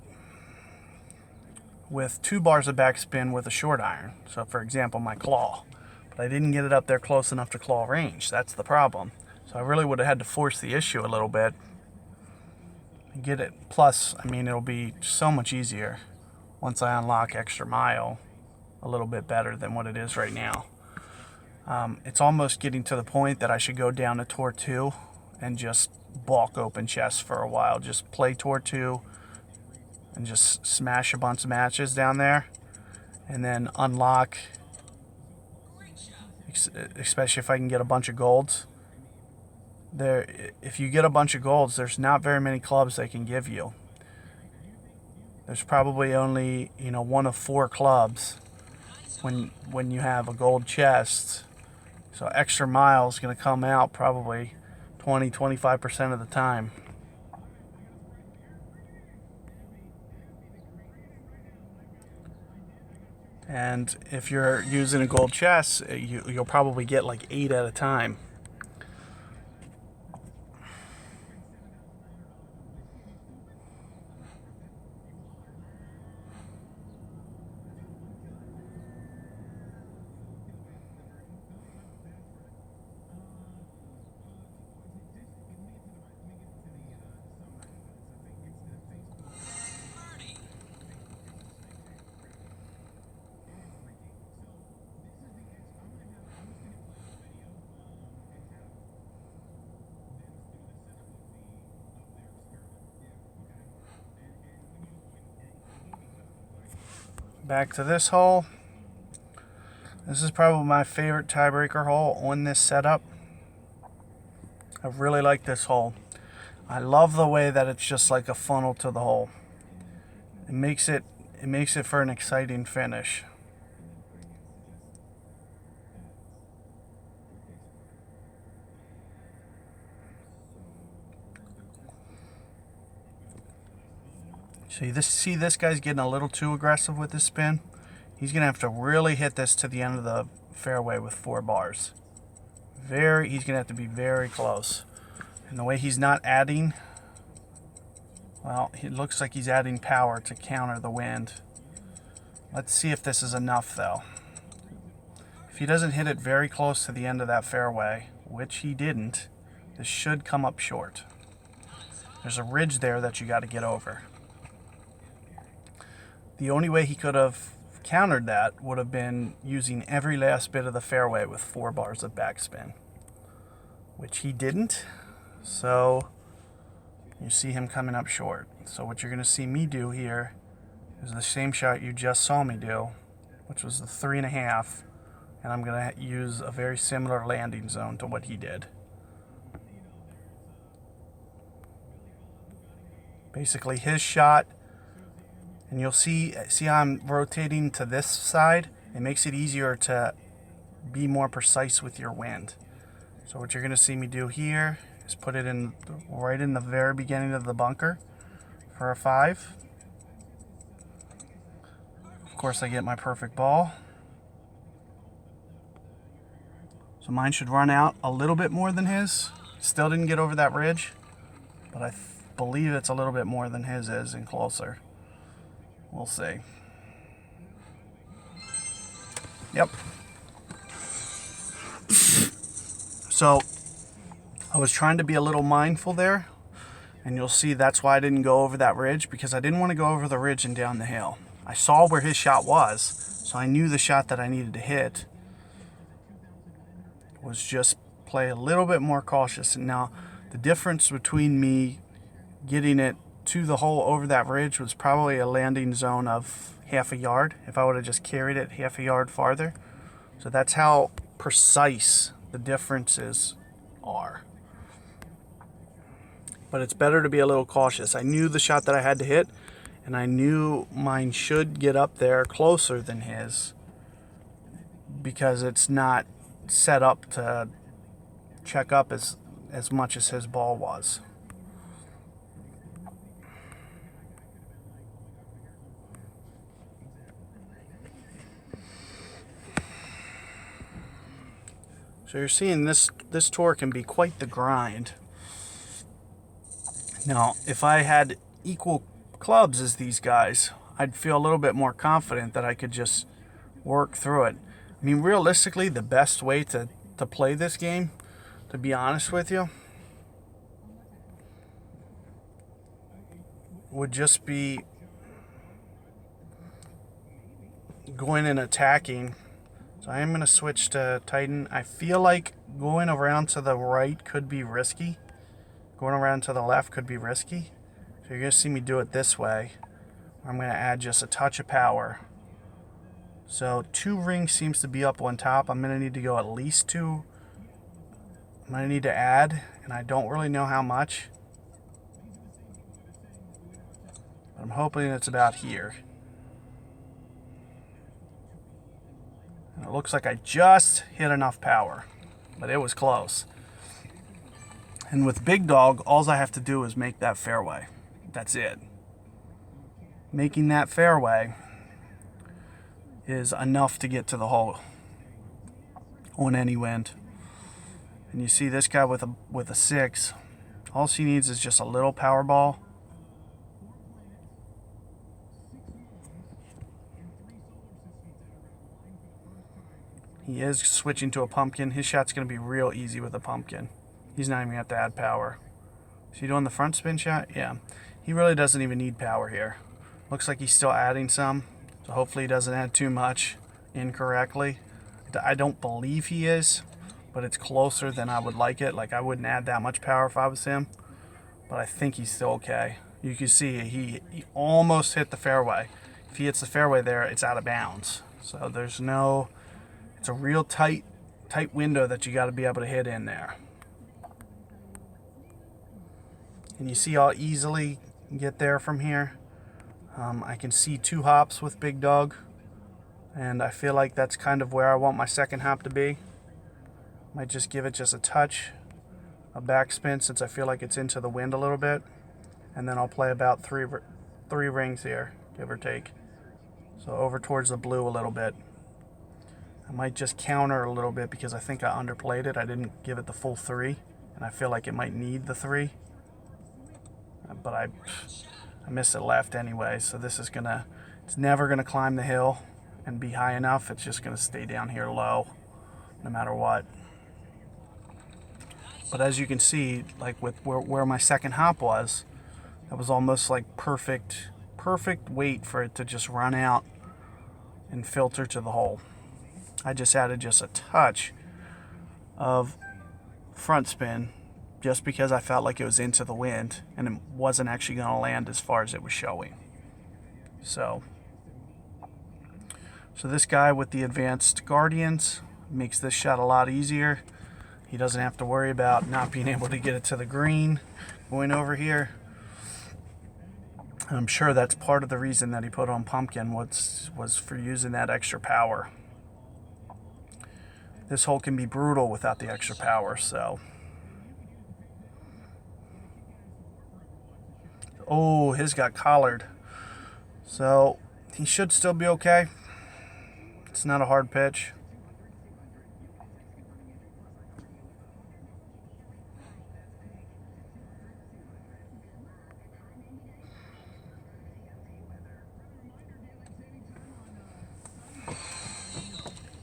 with 2 bars of backspin with a short iron. So for example, my claw. But I didn't get it up there close enough to claw range. That's the problem. So I really would have had to force the issue a little bit and get it. Plus, I mean, it'll be so much easier once I unlock extra mile a little bit better than what it is right now. It's almost getting to the point that I should go down to Tour 2 and just bulk open chests for a while. Just play Tour 2 and just smash a bunch of matches down there. And then unlock, especially if I can get a bunch of golds. If you get a bunch of golds, there's not very many clubs they can give you. There's probably only, one of 4 clubs when you have a gold chest. So extra mile is going to come out probably 20-25% of the time. And if you're using a gold chest, you'll probably get like 8 at a time. Back to this hole. This is probably my favorite tiebreaker hole on this setup. I really like this hole. I love the way that it's just like a funnel to the hole. It makes it for an exciting finish. See this guy's getting a little too aggressive with his spin. He's going to have to really hit this to the end of the fairway with 4 bars. He's going to have to be very close. And the way he's not adding, well, it looks like he's adding power to counter the wind. Let's see if this is enough, though. If he doesn't hit it very close to the end of that fairway, which he didn't, this should come up short. There's a ridge there that you got to get over. The only way he could have countered that would have been using every last bit of the fairway with 4 bars of backspin, which he didn't. So you see him coming up short. So what you're going to see me do here is the same shot you just saw me do, which was the 3.5, and I'm going to use a very similar landing zone to what he did. Basically his shot. And you'll see how I'm rotating to this side? It makes it easier to be more precise with your wind. So what you're going to see me do here is put it in right in the very beginning of the bunker for a 5. Of course, I get my perfect ball. So mine should run out a little bit more than his. Still didn't get over that ridge, but I believe it's a little bit more than his is and closer. We'll see. Yep. So I was trying to be a little mindful there, and you'll see that's why I didn't go over that ridge, because I didn't want to go over the ridge and down the hill. I saw where his shot was, so I knew the shot that I needed to hit was just play a little bit more cautious. And now the difference between me getting it to the hole over that ridge was probably a landing zone of half a yard if I would have just carried it half a yard farther. So that's how precise the differences are. But it's better to be a little cautious. I knew the shot that I had to hit, and I knew mine should get up there closer than his because it's not set up to check up as much as his ball was. So you're seeing this tour can be quite the grind. Now, if I had equal clubs as these guys, I'd feel a little bit more confident that I could just work through it. I mean, realistically, the best way to play this game, to be honest with you, would just be going and attacking So I am going to switch to tighten. I feel like going around to the right could be risky. Going around to the left could be risky. So you're going to see me do it this way. I'm going to add just a touch of power. So 2 rings seems to be up on top. I'm going to need to go at least 2. I'm going to need to add, and I don't really know how much. But I'm hoping it's about here. And it looks like I just hit enough power, but it was close. And with Big Dog, all I have to do is make that fairway. That's it. Making that fairway is enough to get to the hole on any wind. And you see this guy with a 6. All she needs is just a little power ball. He is switching to a pumpkin. His shot's going to be real easy with a pumpkin. He's not even going to have to add power. Is he doing the front spin shot? Yeah. He really doesn't even need power here. Looks like he's still adding some. So hopefully he doesn't add too much incorrectly. I don't believe he is, but it's closer than I would like it. Like, I wouldn't add that much power if I was him. But I think he's still okay. You can see he almost hit the fairway. If he hits the fairway there, it's out of bounds. So there's no... It's a real tight window that you got to be able to hit in there. And you see how easily you get there from here. I can see 2 hops with Big Dog, and I feel like that's kind of where I want my second hop to be. Might just give it just a touch of backspin since I feel like it's into the wind a little bit, and then I'll play about three rings here, give or take. So over towards the blue a little bit. I might just counter a little bit because I think I underplayed it. I didn't give it the full 3, and I feel like it might need the 3. But I missed it left anyway, so this is gonna, it's never gonna climb the hill and be high enough. It's just gonna stay down here low, no matter what. But as you can see, like with where my second hop was, that was almost like perfect weight for it to just run out and filter to the hole. I just added just a touch of front spin just because I felt like it was into the wind and it wasn't actually going to land as far as it was showing. So this guy with the advanced guardians makes this shot a lot easier. He doesn't have to worry about not being able to get it to the green going over here. And I'm sure that's part of the reason that he put on pumpkin was for using that extra power. This hole can be brutal without the extra power, so. Oh, his got collared. So he should still be okay. It's not a hard pitch.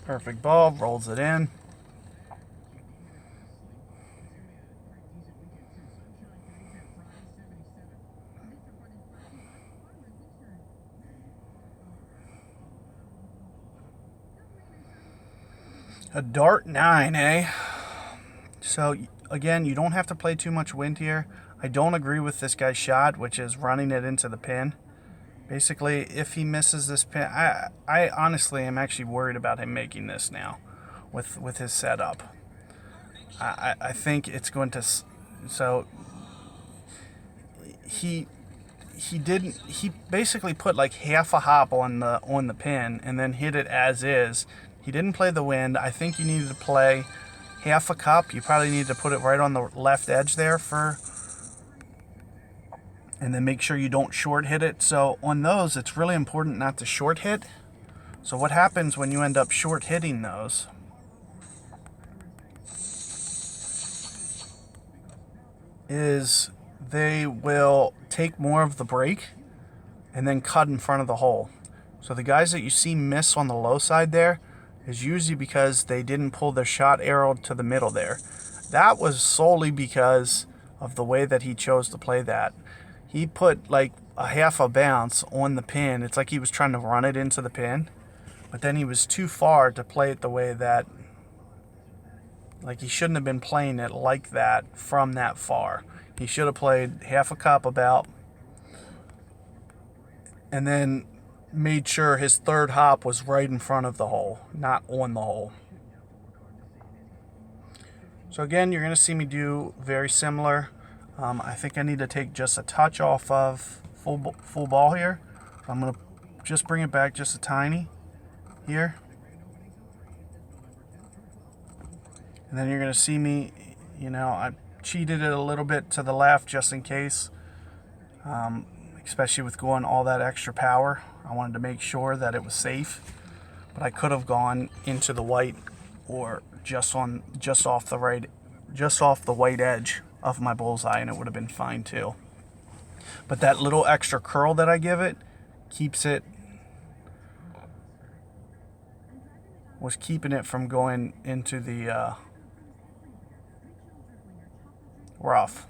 Perfect ball, rolls it in. A dart 9, eh? So again, you don't have to play too much wind here. I don't agree with this guy's shot, which is running it into the pin. Basically, if he misses this pin, I honestly am actually worried about him making this now with his setup. I think it's going to, so he basically put like half a hop on the pin and then hit it as is. He didn't play the wind. I think you needed to play half a cup. You probably need to put it right on the left edge there and then make sure you don't short hit it. So on those, it's really important not to short hit. So what happens when you end up short hitting those is they will take more of the break and then cut in front of the hole. So the guys that you see miss on the low side there is usually because they didn't pull their shot arrow to the middle there. That was solely because of the way that he chose to play that. He put like a half a bounce on the pin. It's like he was trying to run it into the pin. But then he was too far to play it the way that, like, he shouldn't have been playing it like that from that far. He should have played half a cup about, and then made sure his third hop was right in front of the hole, not on the hole. So again, you're going to see me do very similar. I think I need to take just a touch off of full ball here. So I'm going to just bring it back just a tiny here. And then you're going to see me, I cheated it a little bit to the left just in case, especially with going all that extra power. I wanted to make sure that it was safe, but I could have gone into the white or just off the white edge of my bullseye, and it would have been fine too. But that little extra curl that I give it was keeping it from going into the rough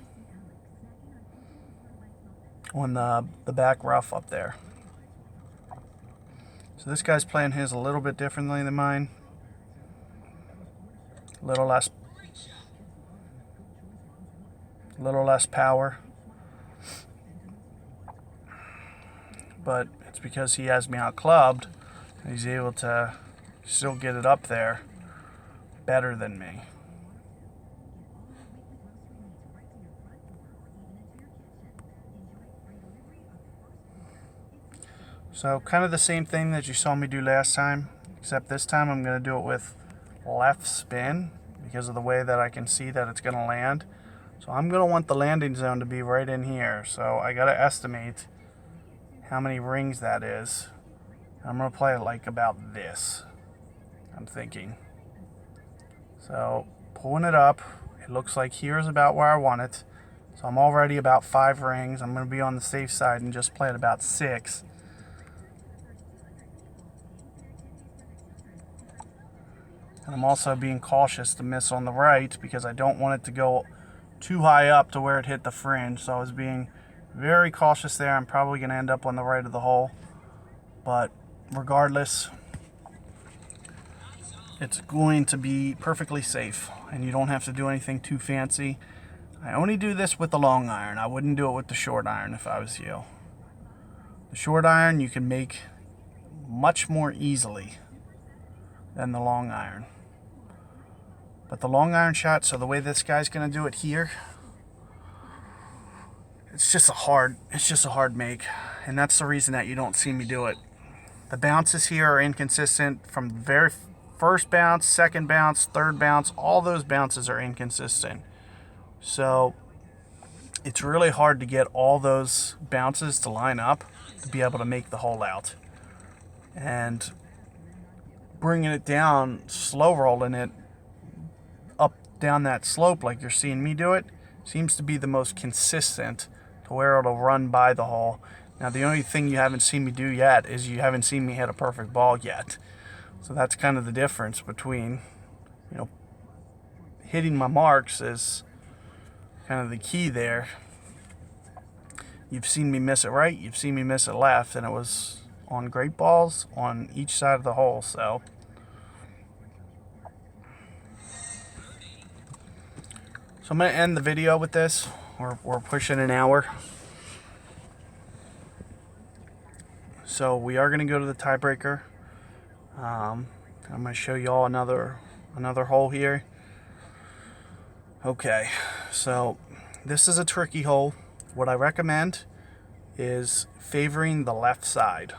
on the back rough up there. So this guy's playing his a little bit differently than mine. A little less power. But it's because he has me out clubbed, and he's able to still get it up there better than me. So kind of the same thing that you saw me do last time, except this time I'm going to do it with left spin because of the way that I can see that it's going to land. So I'm going to want the landing zone to be right in here. So I got to estimate how many rings that is. I'm going to play it like about this, I'm thinking. So pulling it up, it looks like here's about where I want it. So I'm already about 5 rings. I'm going to be on the safe side and just play it about 6. And I'm also being cautious to miss on the right because I don't want it to go too high up to where it hit the fringe. So I was being very cautious there. I'm probably going to end up on the right of the hole. But regardless, it's going to be perfectly safe. And you don't have to do anything too fancy. I only do this with the long iron. I wouldn't do it with the short iron if I was you. The short iron you can make much more easily than the long iron. But the long iron shot, so the way this guy's going to do it here, it's just a hard make, and that's the reason that you don't see me do it. The bounces here are inconsistent from the very first bounce, second bounce, third bounce. All those bounces are inconsistent. So it's really hard to get all those bounces to line up to be able to make the hole out. And bringing it down, slow rolling it up down that slope like you're seeing me do it, seems to be the most consistent to where it'll run by the hole. Now the only thing you haven't seen me do yet is you haven't seen me hit a perfect ball yet. So that's kind of the difference between, hitting my marks is kind of the key there. You've seen me miss it right, you've seen me miss it left, and it was on great balls on each side of the hole. So I'm going to end the video with this. We're pushing an hour. So we are going to go to the tiebreaker. I'm going to show you all another hole here. Okay, so this is a tricky hole. What I recommend is favoring the left side.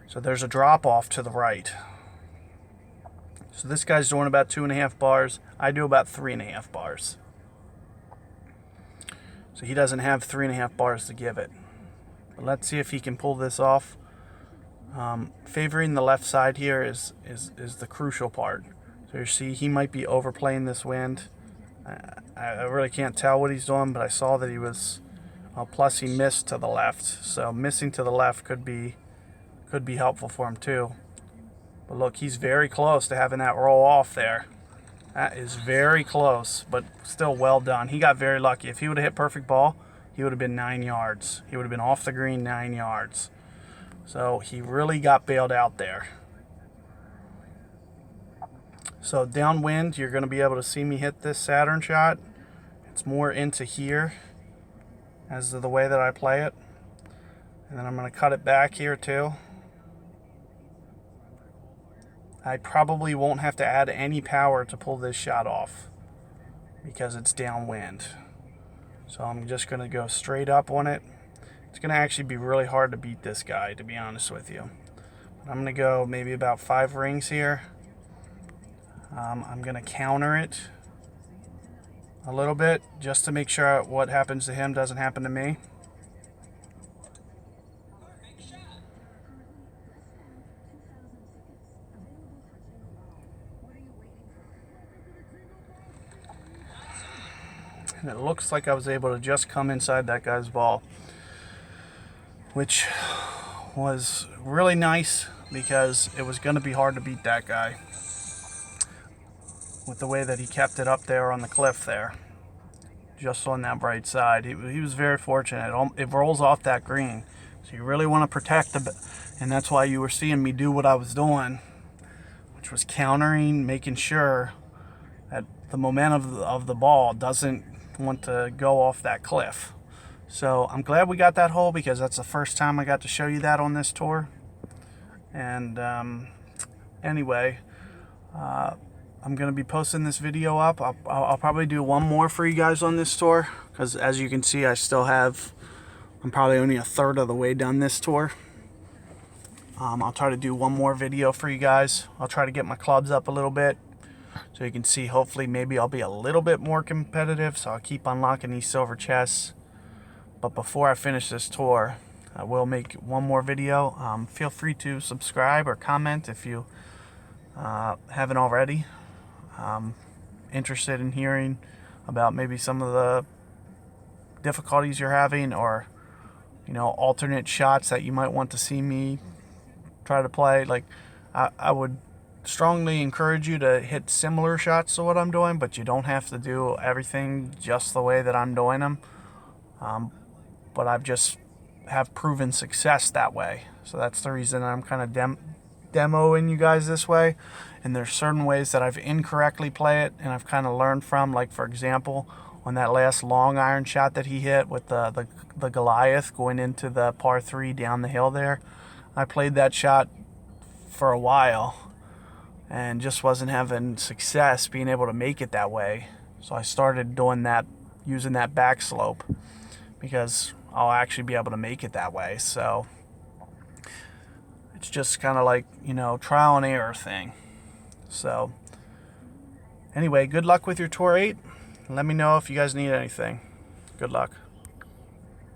So there's a drop off to the right. So this guy's doing about 2.5 bars. I do about 3.5 bars. So he doesn't have 3.5 bars to give it. But let's see if he can pull this off. Favoring the left side here is the crucial part. So you see he might be overplaying this wind. I really can't tell what he's doing, but I saw that he was, plus he missed to the left. So missing to the left could be helpful for him too. But look, he's very close to having that roll off there. That is very close, but still well done. He got very lucky. If he would have hit perfect ball, he would have been 9 yards. He would have been off the green 9 yards. So he really got bailed out there. So downwind, you're going to be able to see me hit this Saturn shot. It's more into here as to the way that I play it. And then I'm going to cut it back here too. I probably won't have to add any power to pull this shot off because it's downwind. So I'm just going to go straight up on it. It's going to actually be really hard to beat this guy, to be honest with you. I'm going to go maybe about 5 rings here. I'm going to counter it a little bit just to make sure what happens to him doesn't happen to me. And it looks like I was able to just come inside that guy's ball, which was really nice because it was going to be hard to beat that guy with the way that he kept it up there on the cliff there, just on that right side. He was very fortunate. It rolls off that green, so you really want to protect and that's why you were seeing me do what I was doing, which was countering, making sure that the momentum of the ball doesn't want to go off that cliff. So I'm glad we got that hole because that's the first time I got to show you that on this tour. And anyway, I'm going to be posting this video up. I'll probably do one more for you guys on this tour because as you can see, I'm probably only a third of the way done this tour. I'll try to do one more video for you guys. I'll try to get my clubs up a little bit so you can see, hopefully maybe I'll be a little bit more competitive, so I'll keep unlocking these silver chests. But before I finish this tour, I will make one more video. Feel free to subscribe or comment if you haven't already. Interested in hearing about maybe some of the difficulties you're having, or alternate shots that you might want to see me try to play. Like I would strongly encourage you to hit similar shots to what I'm doing, but you don't have to do everything just the way that I'm doing them. But I've just have proven success that way, so that's the reason I'm kind of demoing you guys this way. And there's certain ways that I've incorrectly played it and I've kind of learned from, like for example on that last long iron shot that he hit with the Goliath going into the par 3 down the hill there. I played that shot for a while and just wasn't having success being able to make it that way, so I started doing that, using that back slope, because I'll actually be able to make it that way. So it's just kind of like, trial and error thing. So anyway, good luck with your Tour 8. Let me know if you guys need anything. Good luck.